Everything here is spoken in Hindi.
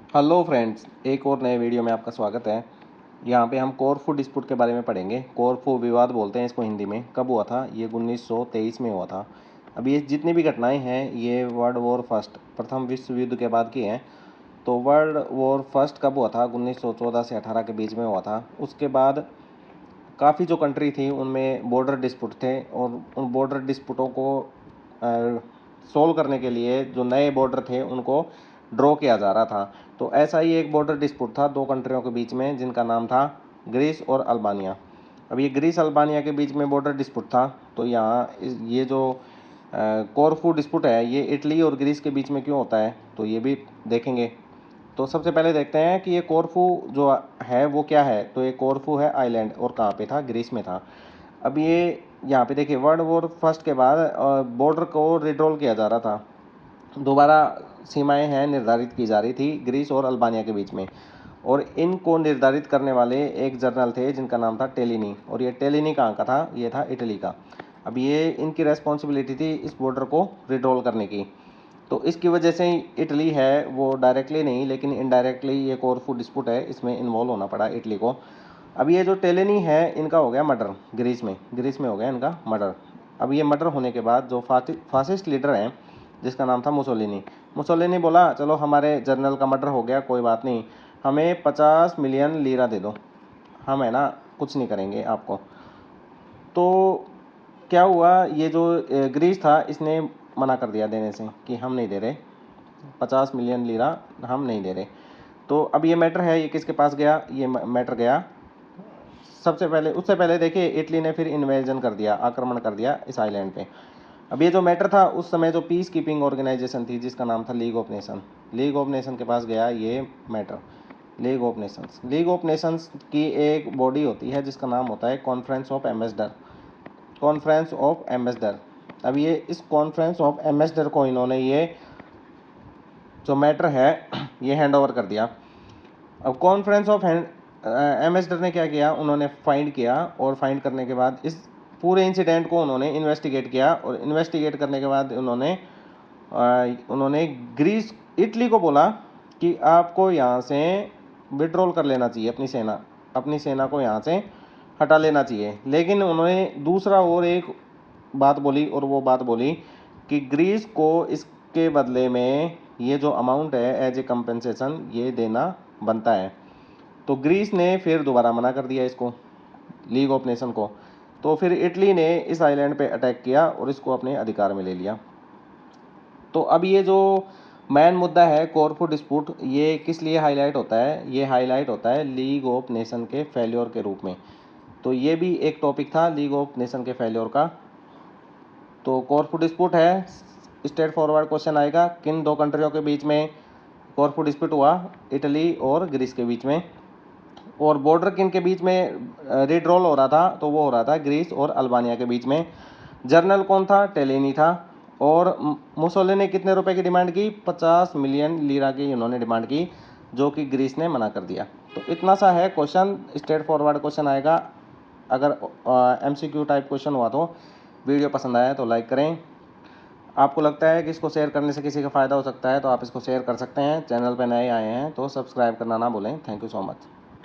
हेलो फ्रेंड्स, एक और नए वीडियो में आपका स्वागत है। यहाँ पे हम कोरफू डिस्प्यूट के बारे में पढ़ेंगे। कोरफू विवाद बोलते हैं इसको हिंदी में। कब हुआ था? ये 1923 में हुआ था। अभी ये जितनी भी घटनाएं हैं ये वर्ल्ड वॉर फर्स्ट प्रथम विश्व युद्ध के बाद की हैं। तो वर्ल्ड वॉर फर्स्ट कब हुआ था? 1914 से 18 के बीच में हुआ था। उसके बाद काफ़ी जो कंट्री थी उनमें बॉर्डर डिस्प्यूट थे और उन बॉर्डर डिस्प्यूटों को सोल्व करने के लिए जो नए बॉर्डर थे उनको ड्रॉ किया जा रहा था। तो ऐसा ही एक बॉर्डर डिस्प्यूट था दो कंट्रियों के बीच में जिनका नाम था ग्रीस और अल्बानिया। अब ये ग्रीस अल्बानिया के बीच में बॉर्डर डिस्प्यूट था। तो यहाँ ये जो कोरफू डिस्प्यूट है ये इटली और ग्रीस के बीच में क्यों होता है तो ये भी देखेंगे। तो सबसे पहले देखते हैं कि ये कोरफू जो है वो क्या है। तो ये कोरफू है आइलैंड और कहाँ पे था? ग्रीस में था। अब ये यहाँ पे देखिए वर्ल्ड वॉर फर्स्ट के बाद बॉर्डर को रिड्रोल किया जा रहा था। दोबारा सीमाएं हैं निर्धारित की जा रही थी ग्रीस और अल्बानिया के बीच में। और इनको निर्धारित करने वाले एक जनरल थे जिनका नाम था टेलिनी। और ये टेलिनी कहाँ का था? ये था इटली का। अब ये इनकी रेस्पॉन्सिबिलिटी थी इस बॉर्डर को रिड्रोल करने की। तो इसकी वजह से इटली है वो डायरेक्टली नहीं लेकिन इनडायरेक्टली ये कोरफू डिस्प्यूट है इसमें इन्वॉल्व होना पड़ा इटली को। अब ये जो टेलेनी है इनका हो गया मर्डर ग्रीस में हो गया इनका मर्डर। अब ये मर्डर होने के बाद जो फासिस्ट लीडर हैं जिसका नाम था मुसोलिनी। मुसोलिनी बोला चलो हमारे जनरल का मर्डर हो गया, कोई बात नहीं, हमें 50 मिलियन लीरा दे दो, हम है ना कुछ नहीं करेंगे आपको। तो क्या हुआ, ये जो ग्रीस था इसने मना कर दिया देने से कि हम नहीं दे रहे, 50 मिलियन लीरा हम नहीं दे रहे। तो अब ये मैटर है ये किसके पास गया? ये मैटर गया सबसे पहले, उससे पहले देखिए इटली ने फिर इन्वेजन कर दिया, आक्रमण कर दिया इस आइलैंड पे। अब ये जो मैटर था उस समय जो पीस कीपिंग ऑर्गेनाइजेशन थी जिसका नाम था लीग ऑफ नेशन के पास गया ये मैटर। लीग ऑफ नेशंस की एक बॉडी होती है जिसका नाम होता है कॉन्फ्रेंस ऑफ एम्बेसडर। अब ये इस कॉन्फ्रेंस ऑफ एम्बेसडर को इन्होंने ये जो मैटर है ये हैंड ओवर कर दिया। अब कॉन्फ्रेंस ऑफ एम्बेसडर ने क्या किया, उन्होंने फाइंड किया और फाइंड करने के बाद इस पूरे इंसिडेंट को उन्होंने इन्वेस्टिगेट किया। और इन्वेस्टिगेट करने के बाद उन्होंने ग्रीस इटली को बोला कि आपको यहाँ से विड्रॉल कर लेना चाहिए, अपनी सेना को यहाँ से हटा लेना चाहिए। लेकिन उन्होंने दूसरा और एक बात बोली और वो बात बोली कि ग्रीस को इसके बदले में ये जो अमाउंट है एज ए कंपेंसेशन ये देना बनता है। तो ग्रीस ने फिर दोबारा मना कर दिया इसको, लीग ऑफ नेशन को। तो फिर इटली ने इस आइलैंड पे अटैक किया और इसको अपने अधिकार में ले लिया। तो अब ये जो मेन मुद्दा है कोरफू डिस्प्यूट, ये किस लिए हाईलाइट होता है? ये हाईलाइट होता है लीग ऑफ नेशन के फेल्योर के रूप में। तो ये भी एक टॉपिक था लीग ऑफ नेशन के फेल्योर का। तो कोरफू डिस्प्यूट है, स्ट्रेट फॉरवर्ड क्वेश्चन आएगा, किन दो कंट्रियों के बीच में कोरफू डिस्प्यूट हुआ? इटली और ग्रीस के बीच में। और बॉर्डर किन के बीच में रिड्रोल हो रहा था? तो वो हो रहा था ग्रीस और अल्बानिया के बीच में। जर्नल कौन था? टेलेनी था। और मुसोलिनी ने कितने रुपए की डिमांड की? 50 मिलियन लीरा की उन्होंने डिमांड की, जो कि ग्रीस ने मना कर दिया। तो इतना सा है क्वेश्चन, स्ट्रेट फॉरवर्ड क्वेश्चन आएगा। अगर MCQ टाइप क्वेश्चन हुआ तो वीडियो पसंद आया तो लाइक करें। आपको लगता है कि इसको शेयर करने से किसी का फ़ायदा हो सकता है तो आप इसको शेयर कर सकते हैं। चैनल पर नए आए हैं तो सब्सक्राइब करना ना भूलें। Thank you so much.